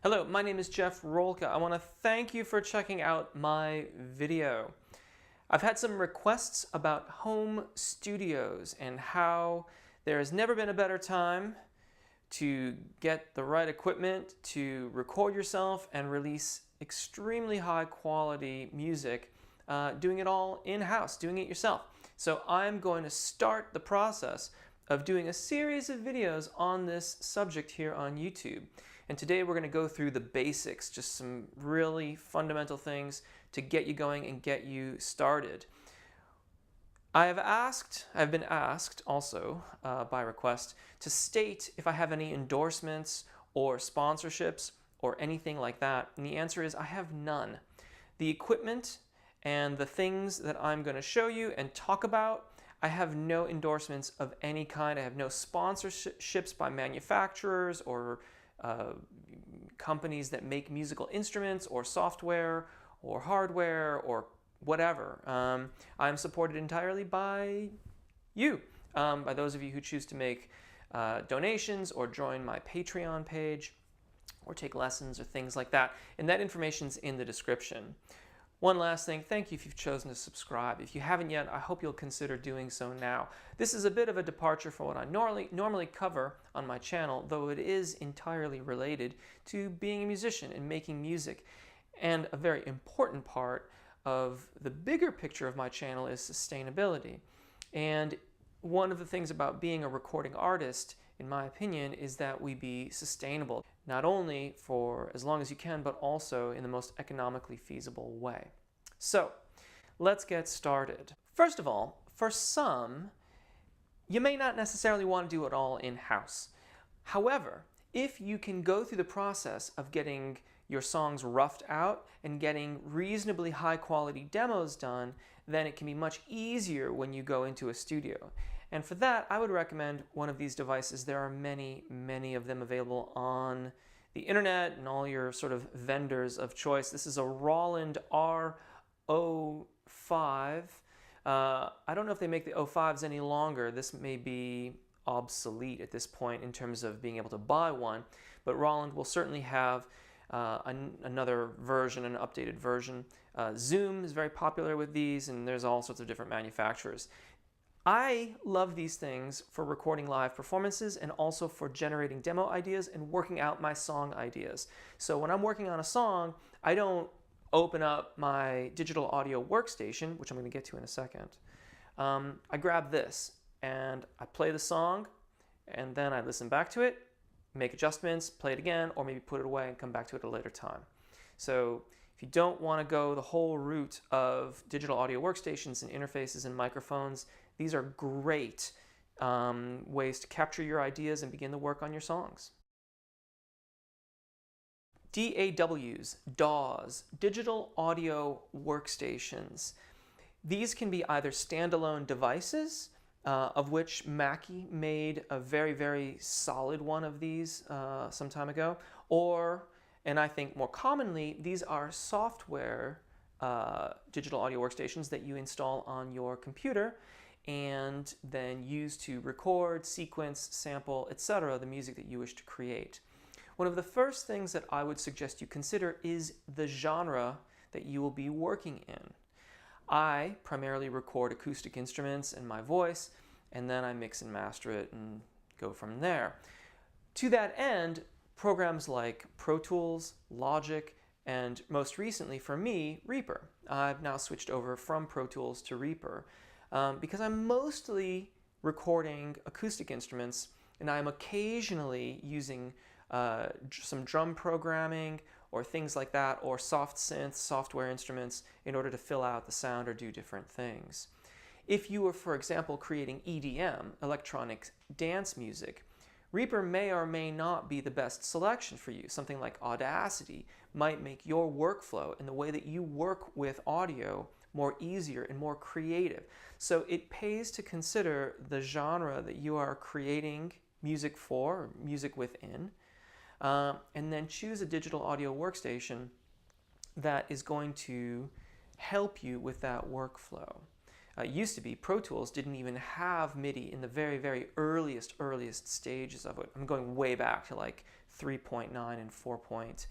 Hello, my name is Jeff Rolka. I want to thank you for checking out my video. I've had some requests about home studios and how there has never been a better time to get the right equipment to record yourself and release extremely high quality music, doing it all in-house, doing it yourself. So I'm going to start the process of doing a series of videos on this subject here on YouTube. And today we're going to go through the basics, just some really fundamental things to get you going and get you started. I've been asked also by request to state if I have any endorsements or sponsorships or anything like that. And the answer is I have none. The equipment and the things that I'm going to show you and talk about, I have no endorsements of any kind. I have no sponsorships by manufacturers or companies that make musical instruments or software or hardware or whatever. I'm supported entirely by you, by those of you who choose to make donations or join my Patreon page or take lessons or things like that. And that information's in the description. One last thing, thank you if you've chosen to subscribe. If you haven't yet, I hope you'll consider doing so now. This is a bit of a departure from what I normally cover on my channel, though it is entirely related to being a musician and making music. And a very important part of the bigger picture of my channel is sustainability. And one of the things about being a recording artist, in my opinion, is that we be sustainable, not only for as long as you can, but also in the most economically feasible way. So let's get started. First of all, for some, you may not necessarily want to do it all in-house. However, if you can go through the process of getting your songs roughed out and getting reasonably high quality demos done, then it can be much easier when you go into a studio. And for that, I would recommend one of these devices. There are many, many of them available on the internet and all your sort of vendors of choice. This is a Roland R05. I don't know if they make the 05s any longer. This may be obsolete at this point in terms of being able to buy one, but Roland will certainly have another version, an updated version. Zoom is very popular with these, and there's all sorts of different manufacturers. I love these things for recording live performances and also for generating demo ideas and working out my song ideas. So when I'm working on a song, I don't open up my digital audio workstation, which I'm going to get to in a second. I grab this and I play the song, and then I listen back to it, make adjustments, play it again, or maybe put it away and come back to it at a later time. So if you don't want to go the whole route of digital audio workstations and interfaces and microphones, these are great ways to capture your ideas and begin the work on your songs. DAWs, DAWs, digital audio workstations. These can be either standalone devices, of which Mackie made a very, very solid one of these some time ago, or, and I think more commonly, these are software digital audio workstations that you install on your computer and then use to record, sequence, sample, etc. the music that you wish to create. One of the first things that I would suggest you consider is the genre that you will be working in. I primarily record acoustic instruments and my voice, and then I mix and master it and go from there. To that end, programs like Pro Tools, Logic, and most recently for me, Reaper. I've now switched over from Pro Tools to Reaper because I'm mostly recording acoustic instruments, and I'm occasionally using some drum programming or things like that, or soft synths, software instruments, in order to fill out the sound or do different things. If you were, for example, creating EDM, electronic dance music, Reaper may or may not be the best selection for you. Something like Audacity might make your workflow and the way that you work with audio more easier and more creative. So it pays to consider the genre that you are creating music for, or music within, and then choose a digital audio workstation that is going to help you with that workflow. It used to be Pro Tools didn't even have MIDI in the very, very earliest stages of it. I'm going way back to like 3.9 and 4 point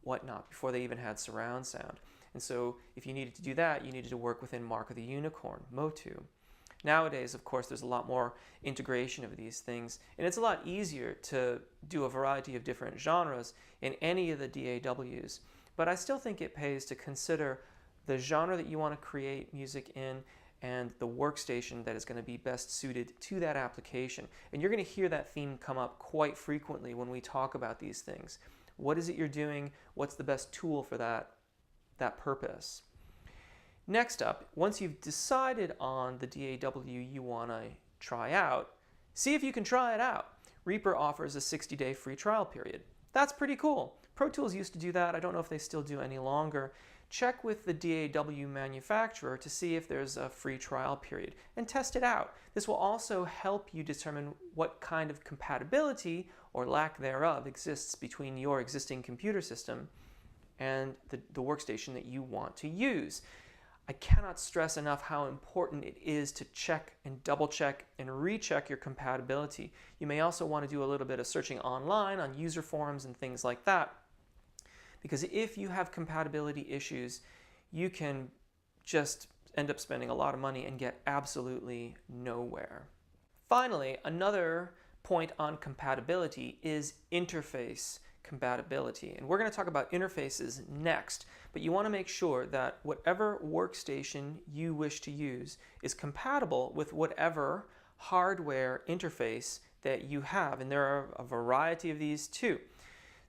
whatnot, before they even had surround sound. And so if you needed to do that, you needed to work within Mark of the Unicorn, Motu. Nowadays, of course, there's a lot more integration of these things, and it's a lot easier to do a variety of different genres in any of the DAWs. But I still think it pays to consider the genre that you want to create music in and the workstation that is going to be best suited to that application. And you're going to hear that theme come up quite frequently when we talk about these things. What is it you're doing? What's the best tool for that purpose? Next up, once you've decided on the DAW you want to try out, see if you can try it out. Reaper offers a 60-day free trial period. That's pretty cool. Pro Tools used to do that. I don't know if they still do any longer. Check with the DAW manufacturer to see if there's a free trial period and test it out. This will also help you determine what kind of compatibility or lack thereof exists between your existing computer system and the workstation that you want to use. I cannot stress enough how important it is to check and double check and recheck your compatibility. You may also want to do a little bit of searching online on user forums and things like that, because if you have compatibility issues, you can just end up spending a lot of money and get absolutely nowhere. Finally, another point on compatibility is interface compatibility. And we're going to talk about interfaces next, but you want to make sure that whatever workstation you wish to use is compatible with whatever hardware interface that you have. And there are a variety of these too.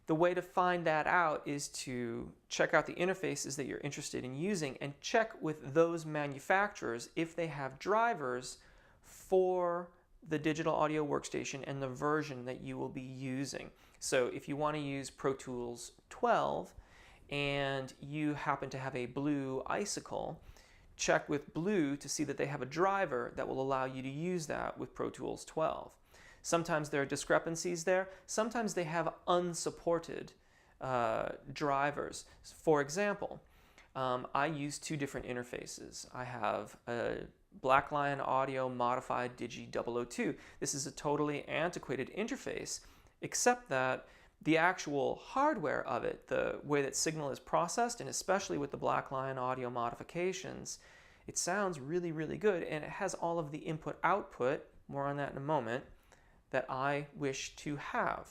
The way to find that out is to check out the interfaces that you're interested in using and check with those manufacturers if they have drivers for the digital audio workstation and the version that you will be using. So if you want to use Pro Tools 12 and you happen to have a Blue Icicle, check with Blue to see that they have a driver that will allow you to use that with Pro Tools 12. Sometimes there are discrepancies there. Sometimes they have unsupported drivers. For example, I use two different interfaces. I have a Blacklion Audio Modified Digi 002. This is a totally antiquated interface, except that the actual hardware of it, the way that signal is processed, and especially with the Blacklion Audio modifications, it sounds really, really good, and it has all of the input-output, more on that in a moment, that I wish to have.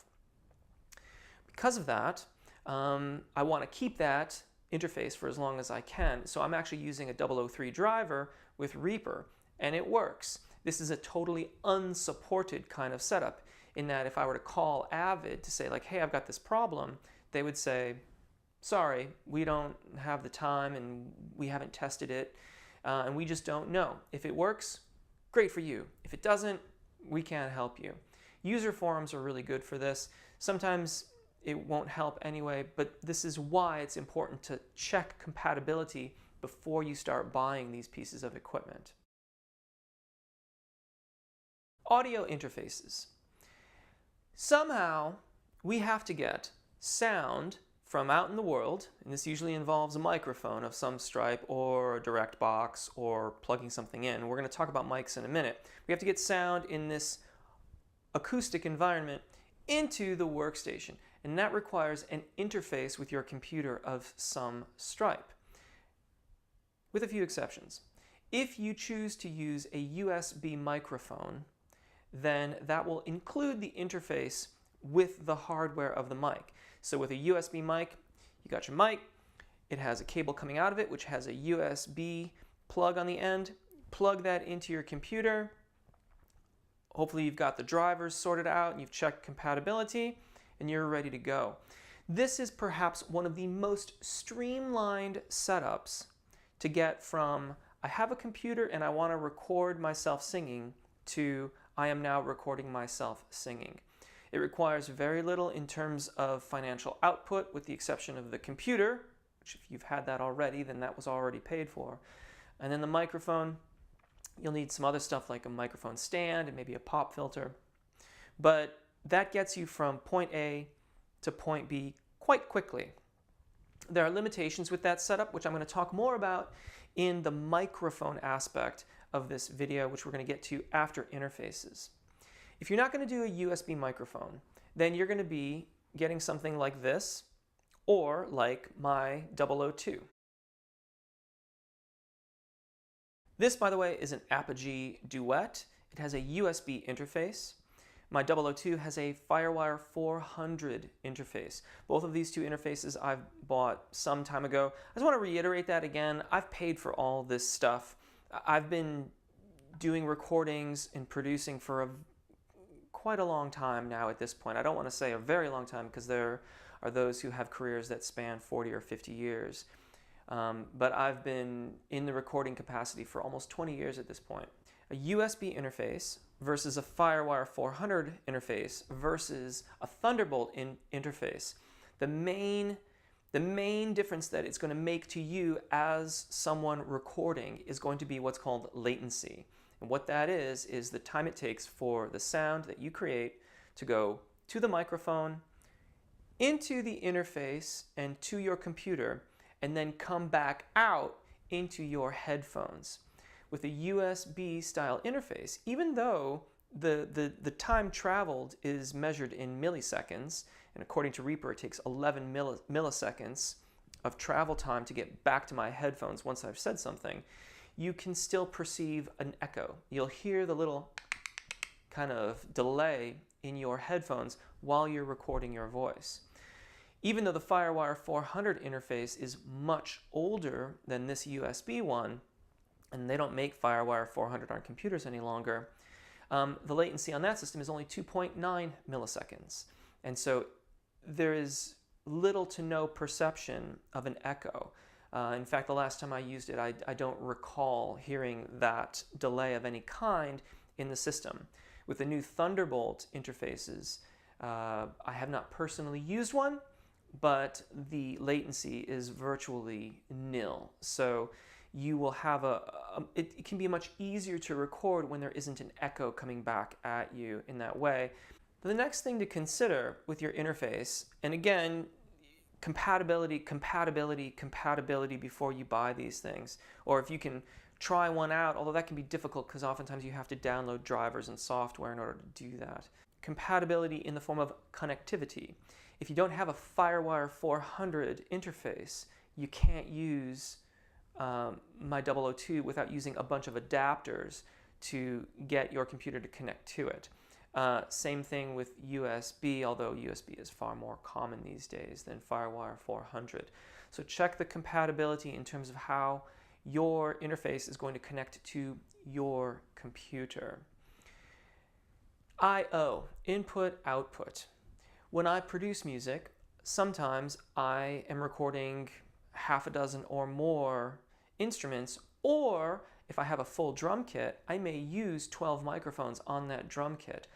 Because of that, I want to keep that interface for as long as I can, so I'm actually using a 003 driver with Reaper, and it works. This is a totally unsupported kind of setup, in that if I were to call Avid to say, like, hey, I've got this problem, they would say, sorry, we don't have the time and we haven't tested it, and we just don't know. If it works, great for you. If it doesn't, we can't help you. User forums are really good for this. Sometimes it won't help anyway, but this is why it's important to check compatibility before you start buying these pieces of equipment. Audio interfaces. Somehow, we have to get sound from out in the world, and this usually involves a microphone of some stripe or a direct box or plugging something in. We're going to talk about mics in a minute. We have to get sound in this acoustic environment into the workstation, and that requires an interface with your computer of some stripe, with a few exceptions. If you choose to use a USB microphone, then that will include the interface with the hardware of the mic. So with a USB mic, you got your mic, it has a cable coming out of it, which has a USB plug on the end. Plug that into your computer. Hopefully you've got the drivers sorted out and you've checked compatibility, and you're ready to go. This is perhaps one of the most streamlined setups to get from, I have a computer and I want to record myself singing, to I am now recording myself singing. It requires very little in terms of financial output, with the exception of the computer, which if you've had that already, then that was already paid for. And then the microphone, you'll need some other stuff like a microphone stand and maybe a pop filter. But that gets you from point A to point B quite quickly. There are limitations with that setup, which I'm going to talk more about in the microphone aspect of this video, which we're going to get to after interfaces. If you're not going to do a USB microphone, then you're going to be getting something like this or like my 002. This, by the way, is an Apogee Duet. It has a USB interface. My 002 has a Firewire 400 interface. Both of these two interfaces I've bought some time ago. I just want to reiterate that again. I've paid for all this stuff. I've been doing recordings and producing for quite a long time now at this point. I don't want to say a very long time because there are those who have careers that span 40 or 50 years. But I've been in the recording capacity for almost 20 years at this point. A USB interface versus a Firewire 400 interface versus a Thunderbolt interface. The main difference that it's going to make to you as someone recording is going to be what's called latency. And what that is the time it takes for the sound that you create to go to the microphone, into the interface, and to your computer, and then come back out into your headphones. With a USB style interface, even though the time traveled is measured in milliseconds, and according to Reaper it takes 11 milliseconds of travel time to get back to my headphones once I've said something, you can still perceive an echo. You'll hear the little kind of delay in your headphones while you're recording your voice. Even though the Firewire 400 interface is much older than this USB one, and they don't make Firewire 400 on computers any longer, the latency on that system is only 2.9 milliseconds. And so there is little to no perception of an echo. In fact, the last time I used it, I don't recall hearing that delay of any kind in the system. With the new Thunderbolt interfaces, I have not personally used one, but the latency is virtually nil. So you will have it can be much easier to record when there isn't an echo coming back at you in that way. The next thing to consider with your interface, and again, compatibility before you buy these things, or if you can try one out, although that can be difficult because oftentimes you have to download drivers and software in order to do that. Compatibility in the form of connectivity. If you don't have a Firewire 400 interface, you can't use my 002 without using a bunch of adapters to get your computer to connect to it. Same thing with USB, although USB is far more common these days than Firewire 400. So check the compatibility in terms of how your interface is going to connect to your computer. I/O, input, output. When I produce music, sometimes I am recording half a dozen or more instruments, or if I have a full drum kit, I may use 12 microphones on that drum kit.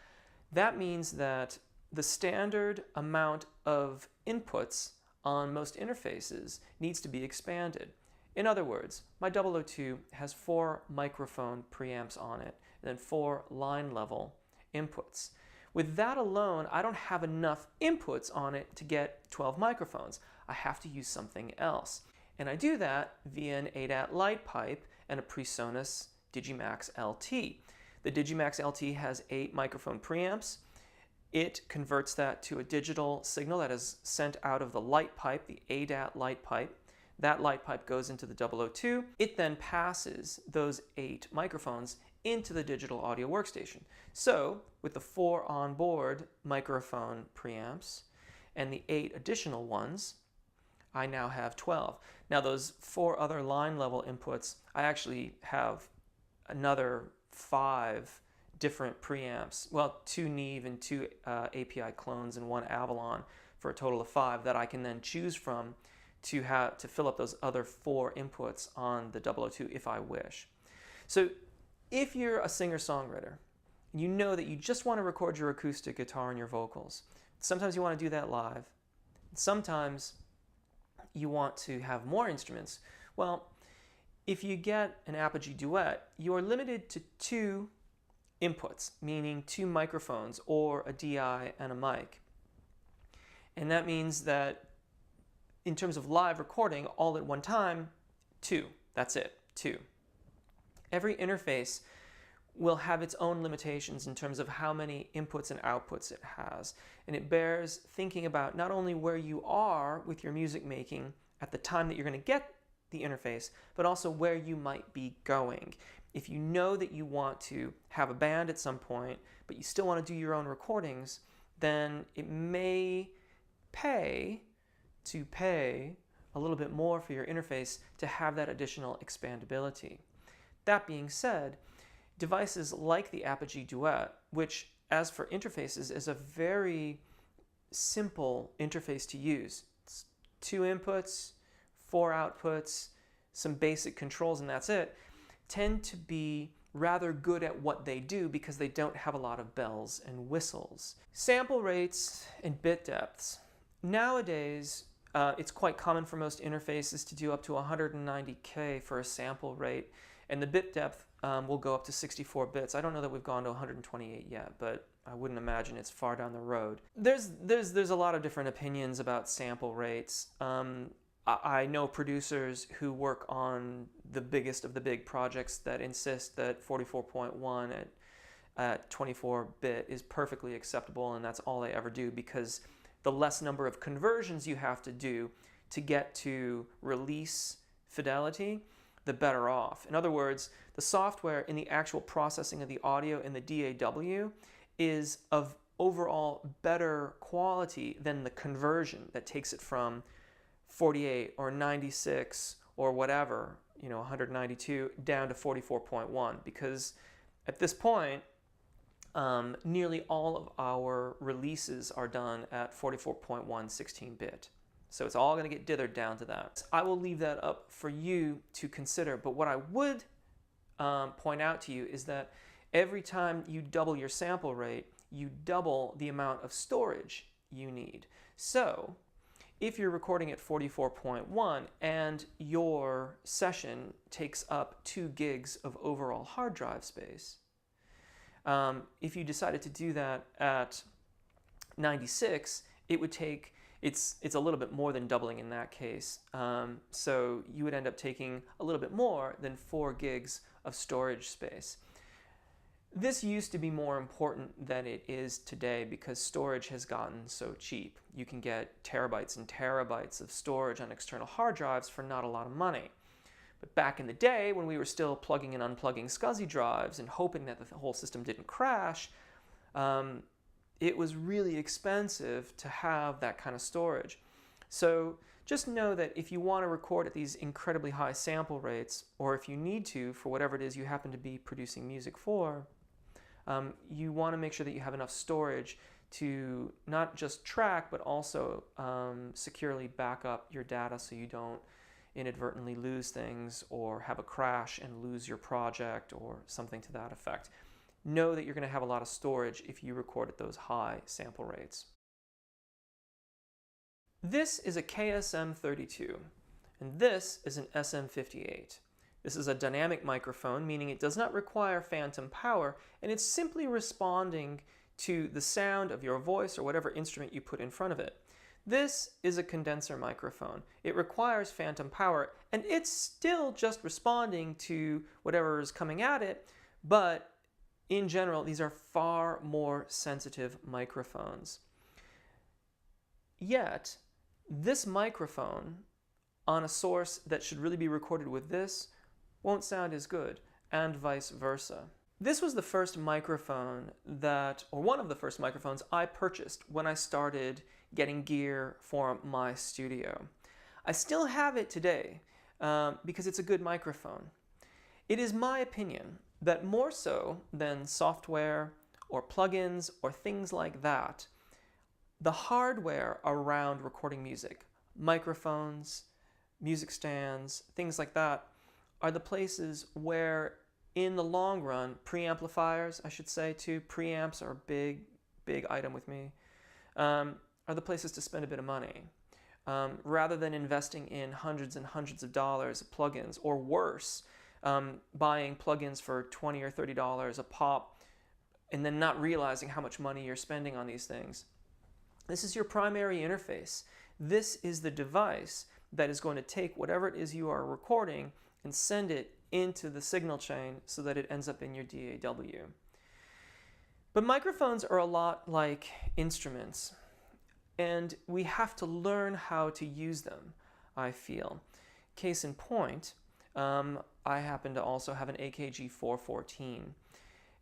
That means that the standard amount of inputs on most interfaces needs to be expanded. In other words, my 002 has 4 microphone preamps on it, and then 4 line level inputs. With that alone, I don't have enough inputs on it to get 12 microphones. I have to use something else. And I do that via an ADAT light pipe and a PreSonus Digimax LT. The Digimax LT has 8 microphone preamps. It converts that to a digital signal that is sent out of the light pipe, the ADAT light pipe. That light pipe goes into the 002. It then passes those 8 microphones into the digital audio workstation. So with the 4 onboard microphone preamps and the 8 additional ones, I now have 12. Now those 4 other line level inputs, I actually have another 5 different preamps, well, 2 Neve and 2 API clones and 1 Avalon for a total of 5 that I can then choose from to fill up those other 4 inputs on the 002 if I wish. So if you're a singer-songwriter, you know that you just want to record your acoustic guitar and your vocals. Sometimes you want to do that live. Sometimes you want to have more instruments. Well, if you get an Apogee Duet, you are limited to 2 inputs, meaning 2 microphones or a DI and a mic. And that means that in terms of live recording, all at one time, 2. That's it, 2. Every interface will have its own limitations in terms of how many inputs and outputs it has. And it bears thinking about not only where you are with your music making at the time that you're going to get the interface, but also where you might be going. If you know that you want to have a band at some point, but you still want to do your own recordings, then it may pay to pay a little bit more for your interface to have that additional expandability. That being said, devices like the Apogee Duet, which as for interfaces is a very simple interface to use. It's 2 inputs, 4 outputs, some basic controls, and that's it, tend to be rather good at what they do because they don't have a lot of bells and whistles. Sample rates and bit depths. Nowadays, it's quite common for most interfaces to do up to 190K for a sample rate, and the bit depth will go up to 64 bits. I don't know that we've gone to 128 yet, but I wouldn't imagine it's far down the road. There's a lot of different opinions about sample rates. I know producers who work on the biggest of the big projects that insist that 44.1 at 24-bit is perfectly acceptable, and that's all they ever do, because the less number of conversions you have to do to get to release fidelity, the better off. In other words, the software in the actual processing of the audio in the DAW is of overall better quality than the conversion that takes it from 48 or 96 or whatever, 192 down to 44.1, because at this point, nearly all of our releases are done at 44.1 16-bit. So it's all going to get dithered down to that. I will leave that up for you to consider, but what I would point out to you is that every time you double your sample rate, you double the amount of storage you need. So if you're recording at 44.1 and your session takes up 2 gigs of overall hard drive space, if you decided to do that at 96, it would take, it's a little bit more than doubling in that case. So you would end up taking a little bit more than 4 gigs of storage space. This used to be more important than it is today because storage has gotten so cheap. You can get terabytes and terabytes of storage on external hard drives for not a lot of money. But back in the day, when we were still plugging and unplugging SCSI drives and hoping that the whole system didn't crash, it was really expensive to have that kind of storage. So just know that if you want to record at these incredibly high sample rates, or if you need to for whatever it is you happen to be producing music for, you want to make sure that you have enough storage to not just track, but also securely back up your data so you don't inadvertently lose things or have a crash and lose your project or something to that effect. Know that you're going to have a lot of storage if you record at those high sample rates. This is a KSM32, and this is an SM58. This is a dynamic microphone, meaning it does not require phantom power, and it's simply responding to the sound of your voice or whatever instrument you put in front of it. This is a condenser microphone. It requires phantom power, and it's still just responding to whatever is coming at it, but in general, these are far more sensitive microphones. Yet, this microphone on a source that should really be recorded with this won't sound as good, and vice versa. This was the first microphone or one of the first microphones I purchased when I started getting gear for my studio. I still have it today because it's a good microphone. It is my opinion that more so than software or plugins or things like that, the hardware around recording music, microphones, music stands, things like that, are the places where, in the long run, preamplifiers, I should say too, preamps are a big item with me, are the places to spend a bit of money. Rather than investing in hundreds and hundreds of dollars of plugins, or worse, buying plugins for $20 or $30 a pop, and then not realizing how much money you're spending on these things. This is your primary interface. This is the device that is going to take whatever it is you are recording and send it into the signal chain so that it ends up in your DAW. But microphones are a lot like instruments, and we have to learn how to use them, I feel. Case in point, I happen to also have an AKG 414.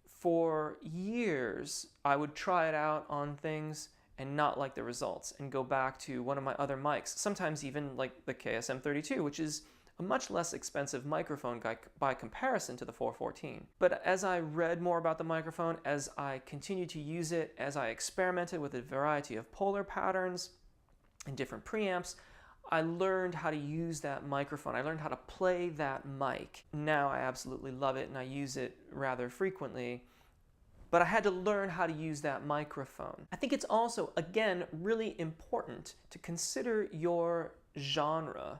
For years, I would try it out on things and not like the results and go back to one of my other mics, sometimes even like the KSM32, which is a much less expensive microphone by comparison to the 414. But as I read more about the microphone, as I continued to use it, as I experimented with a variety of polar patterns and different preamps, I learned how to use that microphone. I learned how to play that mic. Now I absolutely love it and I use it rather frequently. But I had to learn how to use that microphone. I think it's also, again, really important to consider your genre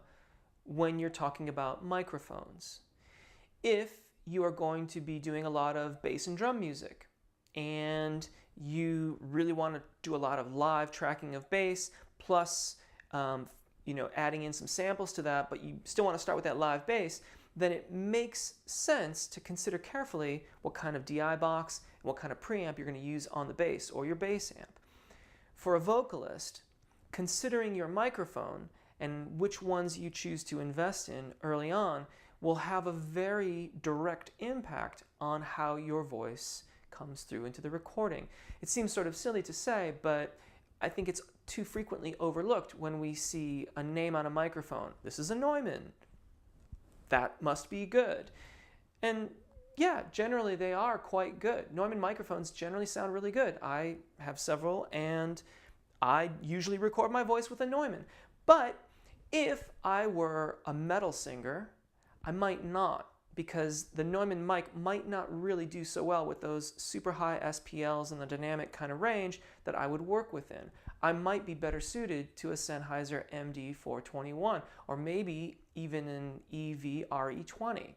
when you're talking about microphones. If you are going to be doing a lot of bass and drum music and you really want to do a lot of live tracking of bass plus adding in some samples to that, but you still want to start with that live bass, then it makes sense to consider carefully what kind of DI box and what kind of preamp you're going to use on the bass or your bass amp. For a vocalist, considering your microphone and which ones you choose to invest in early on will have a very direct impact on how your voice comes through into the recording. It seems sort of silly to say, but I think it's too frequently overlooked when we see a name on a microphone. This is a Neumann. That must be good. And yeah, generally they are quite good. Neumann microphones generally sound really good. I have several and I usually record my voice with a Neumann. But if I were a metal singer, I might not, because the Neumann mic might not really do so well with those super high SPLs and the dynamic kind of range that I would work within. I might be better suited to a Sennheiser MD421 or maybe even an EV RE20.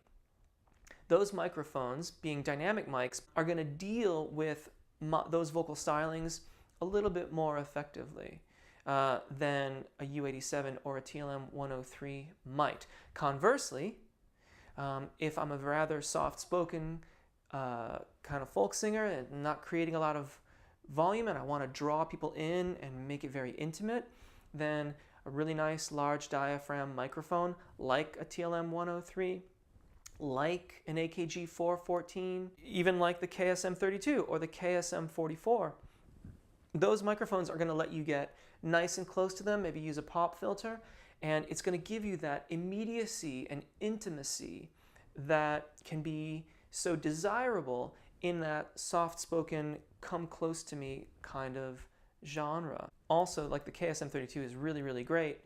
Those microphones, being dynamic mics, are going to deal with those vocal stylings a little bit more effectively than a U87 or a TLM-103 might. Conversely, if I'm a rather soft-spoken kind of folk singer and not creating a lot of volume and I want to draw people in and make it very intimate, then a really nice large diaphragm microphone like a TLM-103, like an AKG 414, even like the KSM32 or the KSM44. Those microphones are going to let you get nice and close to them, maybe use a pop filter, and it's going to give you that immediacy and intimacy that can be so desirable in that soft-spoken, come close to me kind of genre. Also, like the KSM32 is really, really great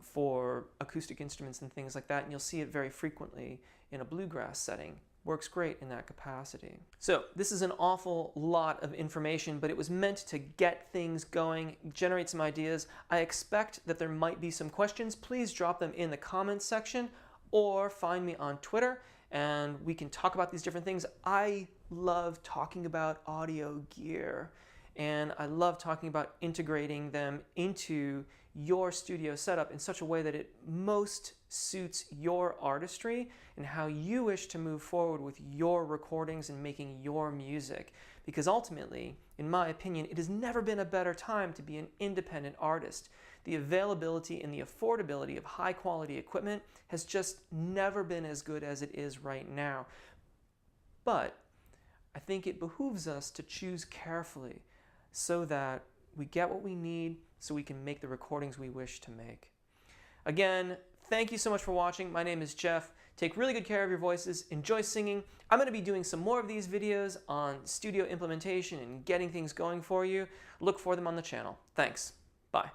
for acoustic instruments and things like that, and you'll see it very frequently in a bluegrass setting. Works great in that capacity. So this is an awful lot of information, but it was meant to get things going, generate some ideas. I expect that there might be some questions. Please drop them in the comments section or find me on Twitter and we can talk about these different things. I love talking about audio gear and I love talking about integrating them into your studio setup in such a way that it most suits your artistry and how you wish to move forward with your recordings and making your music. Because ultimately, in my opinion, it has never been a better time to be an independent artist. The availability and the affordability of high quality equipment has just never been as good as it is right now. But I think it behooves us to choose carefully so that we get what we need so we can make the recordings we wish to make. Again, thank you so much for watching. My name is Jeff. Take really good care of your voices. Enjoy singing. I'm going to be doing some more of these videos on studio implementation and getting things going for you. Look for them on the channel. Thanks. Bye.